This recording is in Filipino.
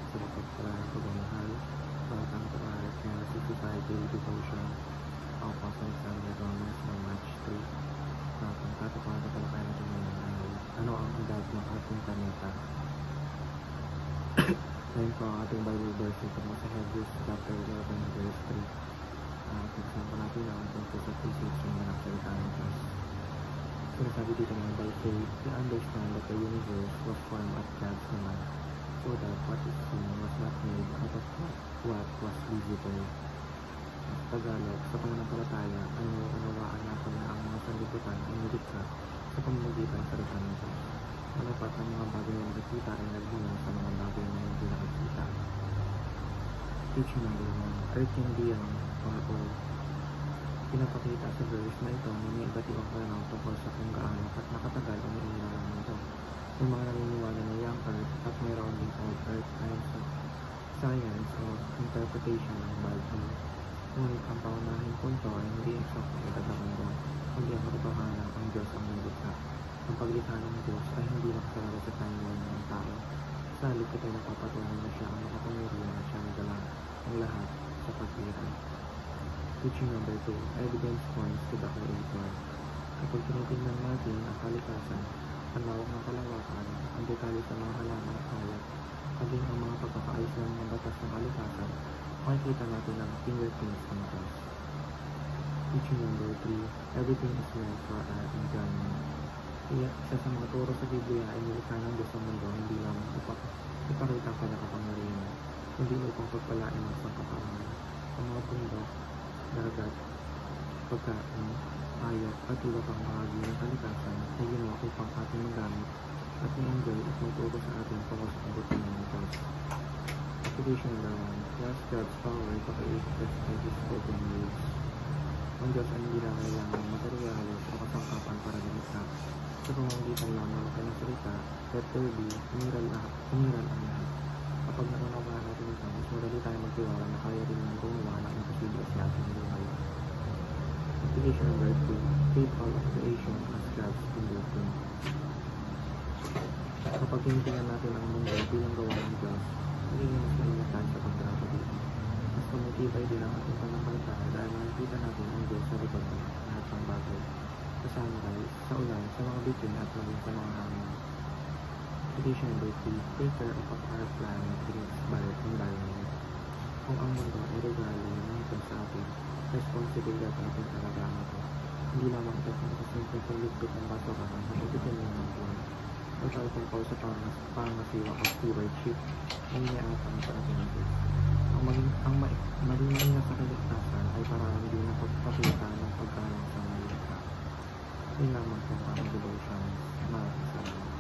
sa pagpapala ng pagmamahal, batang pag-aaral kaya sa society, devotion, ako pa sa exam na Gomez ng March 3. Ang katapuan na talakay natin ngayon ay ano ang edad ng ating planeta. Ngayon po ang ating Bible verse ito mo sa Hebrews chapter 11 verse 3. Pagkasan po natin ang tungkol sa physics ng mga salita ng Diyos. Sinasabi dito naman, by faith, we understand that the universe was formed at God's command, so that what is seen was not made out of what was visible. Tagalog, sa pananampalataya ay nauunawaan natin na ang mga sanlibutan ay nilikha sa pamamagitan ng salita ng Diyos. Malapat ang mga bagay na nakikita ay nagbunga sa mga bagay na hindi nakikita. Teaching number 1, Earth can be young or old. Pinapakita sa verse na ito na may iba't ibang pananaw tungkol sa kung gaano at nakatagal ang inilalang nito. May mga naniniwala na young Earth at mayroon din old Earth ayon sa science o interpretation ng Bible. Ngunit ang paunahing punto ay hindi eksaktong edad ng mundo, kundi ang katotohanan ang Diyos ang nilikha. Ang paglikha ng Diyos ay hindi nakasalala sa timeline ng tao. Sa halip ito'y napapatunay na siya ang makapangyarihan at siya nagdala ang lahat sa pagliran. Teaching number 2, evidence points to the Creator. Kapag tinitingnan natin ang kalikasan, ang lawak ng kalawakan, ang detalye sa mga halaman at hayop, maging ang mga pagkakaayos ng mga batas ng kalikasan, makikita natin ang fingerprints ng Diyos. Teaching number 3, everything is meant for our enjoyment. Isa sa mga turo sa Biblia ay nilikha ng Diyos ang mundo hindi lamang ipakita ang kanyang kapangyarihan, kundi upang pagpalain ang sangkatauhan. Ang mga bundok, dagat, pagkain, hayop at iba pang bahagi ng kalikasan ay ginawa upang ating magamit at i-enjoy at magturo sa atin tungkol sa kabutihan ng Diyos. Application number 1, trust God's power to create just His spoken words. Ang Diyos ay hindi lang kailangan ng materialis o kasangkapan para lumikha. Sa pamamagitan lamang ng kanyang salita, let there be, umiral ang lahat. Kapag naunawaan natin ito, mas madali tayo magtiwala na kaya rin ng gumawa ng imposible sa ating buhay. Application number 2, faith all of creation as God's fingerprint. Kapag tinitingnan natin ang mundo bilang gawa ng Diyos, magiging mas maingat tayo sa pagtrato dito. Mas tumutibay din ang ating pananampalataya dahil makikita natin ang Diyos sa likod ng lahat ng bagay, sa sunrise, sa ulan, sa mga bitin at maging sa mga hangin. Application number 3, take care of our planet and its environment. Kung ang mundo ay regalo ng Diyos sa atin, responsibilidad natin alagaan ito. Hindi lamang ito kung kasimpleng pagligpit ng basura at ititinong ng buwan. Ito ay tungkol sa pangasiwa o stewardship na iniaatang sa ating Diyos. Ang malimay na sa kaligtasan ay parang din ang pagpapita ng pagkalang sa malikha. Hindi lamang kung parang devotion, maraming salamat.